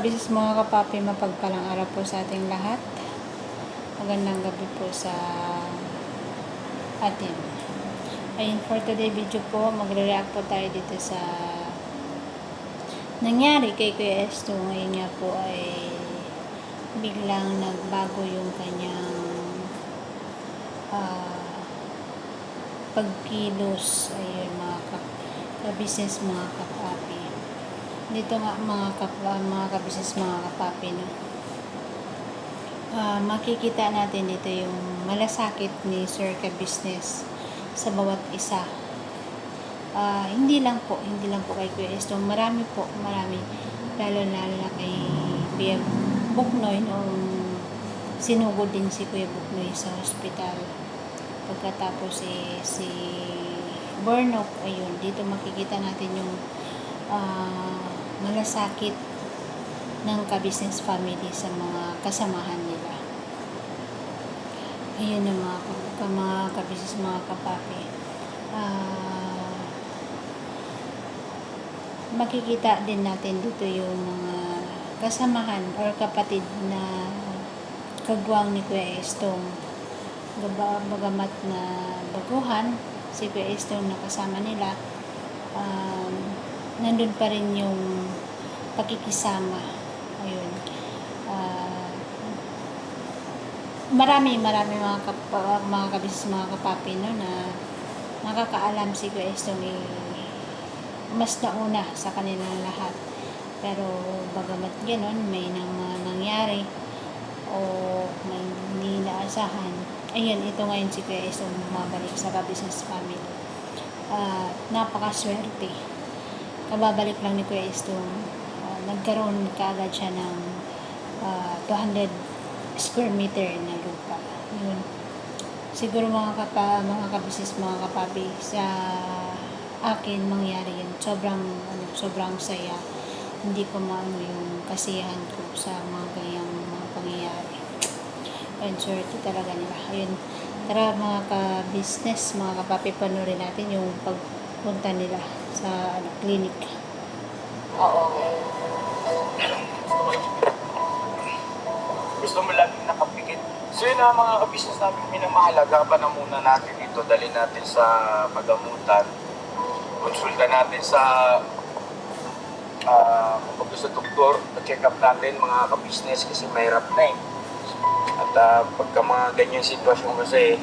kabisis, mga kapapi, mapagpalang araw po sa ating lahat. Magandang gabi po sa atin. Ayun, for today video po, magre-react po tayo dito sa nangyari kay Kuya Esto. Ngayon nga po ay biglang nagbago yung kanyang pagkilos. Ayun, mga kabisis, mga kapapi. Dito nga mga kabisis, mga kapapi, no? Makikita natin dito yung malasakit ni Sir Kabisnes sa bawat isa. Hindi lang po kay Kuya Esto, marami, lalo na kay Kuya Buknoy noong sinugod din si Kuya Buknoy sa hospital. Pagkatapos si Burnok, ayun, dito makikita natin yung malasakit ng Kabisnes family sa mga kasamahan nila. Ayun yung mga kabisnes, mga kapapi. Makikita din natin dito yung mga kasamahan or kapatid na kagwang ni Kuya Estong. Bagamat na baguhan si Kuya Estong na kasama nila, nandun pa rin yung pakikisama. Ayun. Marami mga kabisnes, mga kapapi, no, na nakakaalam si Kuya Estong mas nauna sa kanilang lahat. Pero bagamat gano'n, may mga nangyari o may hindi naasahan. Ayun, ito ngayon si Kuya Estong bumabalik sa Kabisnes family. Napakaswerte. Kababalik lang ni Kuya Estong, nagkaroon kaagad siya ng 200 square meter na lupa. Yun. Siguro mga kabisnes, mga kapapi, sa akin mangyari yun. Sobrang saya. Hindi ko maano yung kasiyahan ko sa mga ganyang mga pangyayari. Ayun, swerte talaga nila. Ayun. Tara mga ka-business, mga kapapi, panurin natin yung pagpunta nila sa clinic. Oo. Gusto mo laging nakapikit. So yun na mga ka-business namin, minamahalaga na muna natin ito. Dali natin sa pagamutan. Konsulta natin sa sa doktor, check up natin mga ka-business kasi mahirap na eh. At pagka mga ganyang sitwasyon kasi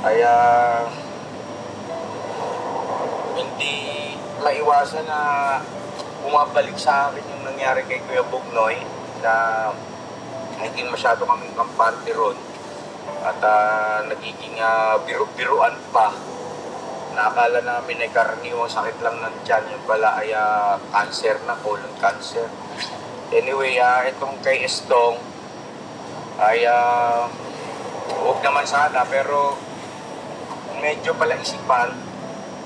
ay hindi maiwasan na bumabalik sa akin yung nangyari kay Kuya Buknoy na hindi masyado kaming kampante ron at nagiging biruan pa. Nakakala namin ay karaniwang sakit lang ng tiyan, yung pala ay cancer na, colon cancer. Anyway, itong kay Estong ay huwag naman sana, pero medyo pala isipan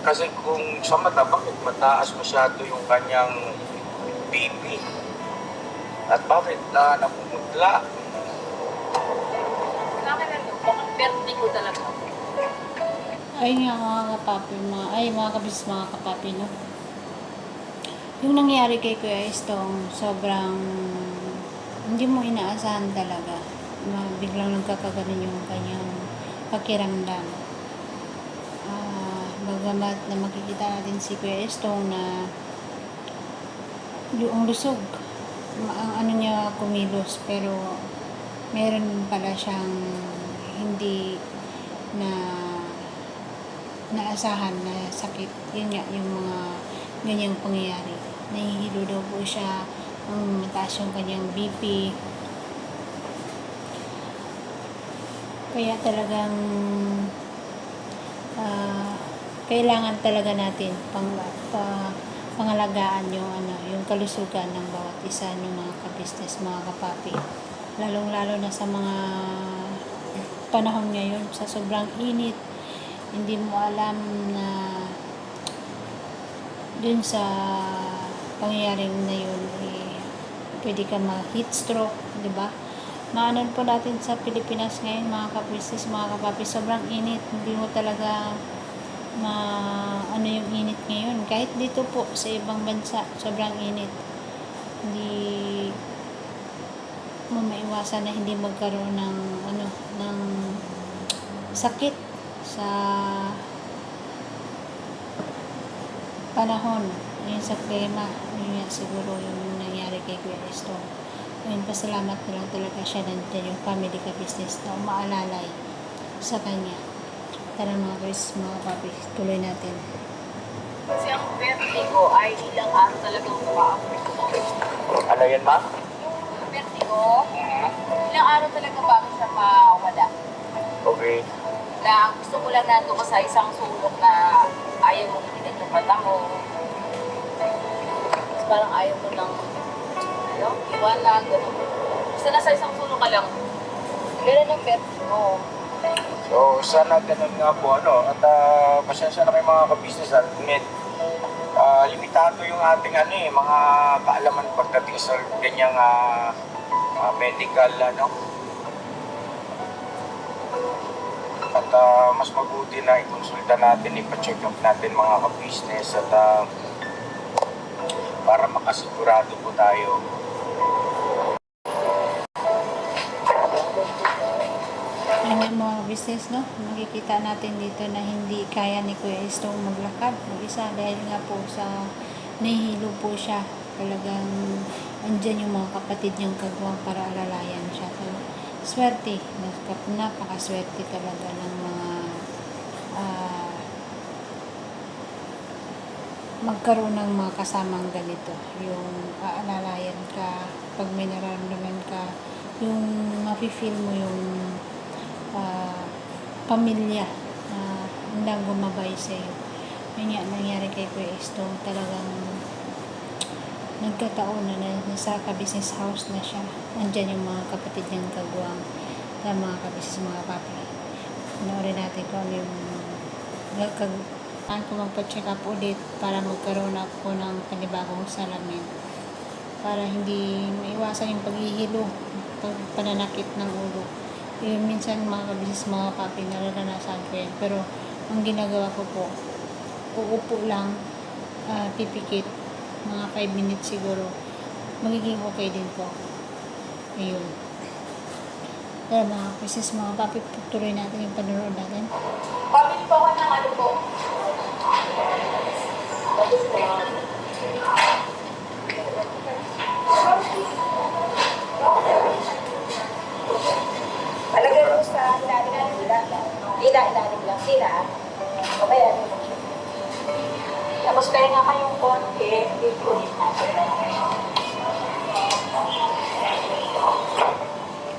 kasi kung sa mata, bakit mataas masyado yung kanyang BP at bakit napumutla? Bakit vertigo talaga? Ay nga mga kapapi, mga kabisnes, mga kapapi, no? Yung nangyari kay Kuya Estong, sobrang hindi mo inaasahan talaga. Biglang nagkakaganon yung kanyang pakiramdam. Bagamat na makikita natin si Kuya Estong na yung lusog, ang niya kumilos, pero meron pala siyang hindi na naasahan na sakit. Yun nga, yung mga ganyang pangyayari. Nahihilo daw po siya, mataas yung kanyang BP. Kaya talagang kailangan talaga natin pangalagaan yung kalusugan ng bawat isa ng mga kabisnes, mga kapapi. Lalong-lalo na sa mga panahon ngayon, sa sobrang init, hindi mo alam na dun sa pangyayaring na yun, pwede ka ma-heat stroke, di ba? Maanon po natin sa Pilipinas ngayon, mga kabisnes, mga kapapi, sobrang init. Hindi mo talaga ano yung init ngayon. Kahit dito po sa ibang bansa, sobrang init. hindi mo maiwasan na hindi magkaroon ng ng sakit sa panahon, yun sa klima. Yun nga siguro yung nangyari kay Kuya Esto. Ayun, pasalamat na lang talaga siya nandiyan yung family ka business na umaalalay sa kanya. Tara mga Chris, mga papi, tuloy natin. Kasi ang vertigo ay ilang araw talagang maka-affect mo. Ano yan, ma? Yung vertigo, ilang araw talaga bago siya mawala. Okay. Na gusto mo lang nando ka sa isang sulok na ayaw mong itinan yung mata mo. Tapos parang ayaw mo ng iwanan, gano'n. Basta nasa isang sulok ka lang. Ganun ang vertigo. So, sana ganun nga po, at pasensya na kayo mga ka-business, admit, limitado yung ating mga kaalaman pagdating sa ganyang medical, at mas mabuti na ikonsulta natin, ipa-check up natin mga ka-business at para makasigurado po tayo. Ayan mga business, no? Makikita natin dito na hindi kaya ni Kuya Estong maglakad mag-isa dahil nga po sa nahihilo po siya. Talagang andyan yung mga kapatid niyang kagwang para alalayan siya. So, swerte. Napakaswerte talaga ng mga magkaroon ng mga kasamang ganito. Yung aalalayan ka, pag may nararamdaman ka, yung mafe-feel mo yung pamilya na handang gumabay sa iyo. Yun nga nangyari kay Kuya Esto, talagang nagkataon na nasa ka-business house na siya. Nandyan yung mga kapatid niyang kagwang na mga ka-business, mga papi. Panoorin natin kung ano yung ko magpa-check up ulit para magkaroon ako ng panibagong salamin para hindi maiwasan yung paghihilo, pananakit ng ulo. Yun, minsan mga kabisnes, mga papi, nararanasan ko yan. Pero, ang ginagawa ko po, uupo lang, pipikit, mga 5 minutes siguro, magiging okay din po. Ayun. Kaya mga kabisnes, mga papi, tuloy natin yung panonood natin. Pabili pa ako ng ano po. Palagay mo sa ilalim lang. Ilalim lang sila. O kaya, tapos kaya nga kayong konti, i-kunin natin.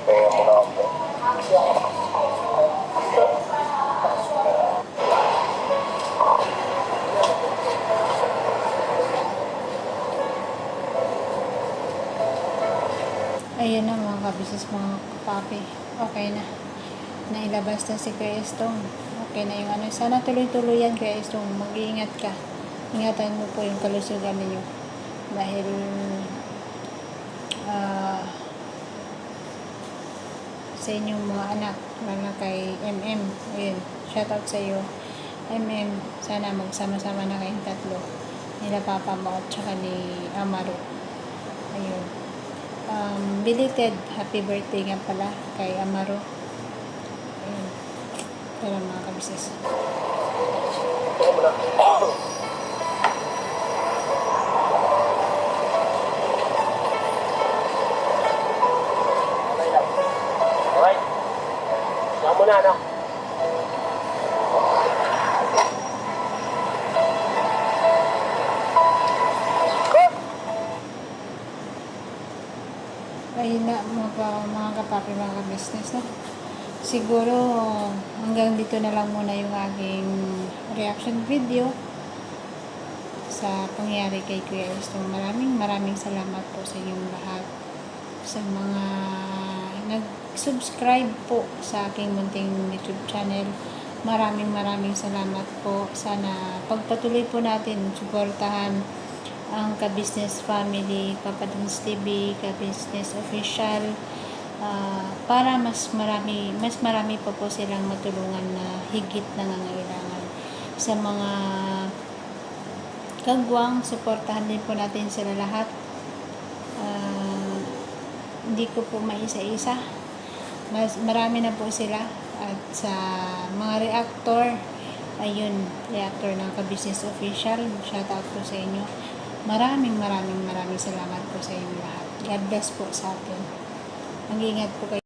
Kaya mo na ako. Ayun na mga kabisnes, mga papi. Okay na. Nailabas na si Kuya Estong. Okay na yung Sana tuloy-tuloy yan, Kuya Estong. Mag-iingat ka. Ingatan mo po yung kalusugan ninyo. Dahil sa inyong mga anak, lalo kay MM. Ayun, shoutout sa iyo. MM, sana magsama-sama na kayong tatlo. Nila Papa mo at saka ni Amaro. Ayun. Belated happy birthday nga pala kay Amaro. Ayun. Tara mga kabisnes. Alright. Saan mo na, Ayun na mga kapapi, mga ka-business, no? Siguro hanggang dito na lang muna yung aking reaction video sa pangyayari kay Kuya Esto. Maraming salamat po sa inyong lahat, sa mga nag-subscribe po sa aking munting YouTube channel. Maraming salamat po. Sana pagpatuloy po natin suportahan ang ka-business family, Kapadons TV, ka-business official, para mas marami pa po silang matulungan na higit na nangangailangan. Sa mga kagwang, suportahan din po natin sila lahat. Hindi ko po maisa-isa. Marami na po sila. At sa mga reactor, ayun, reactor ng Ka-Business Official, shout out po sa inyo. Maraming salamat po sa inyo lahat. God bless po sa atin. Mag-iingat po kayo.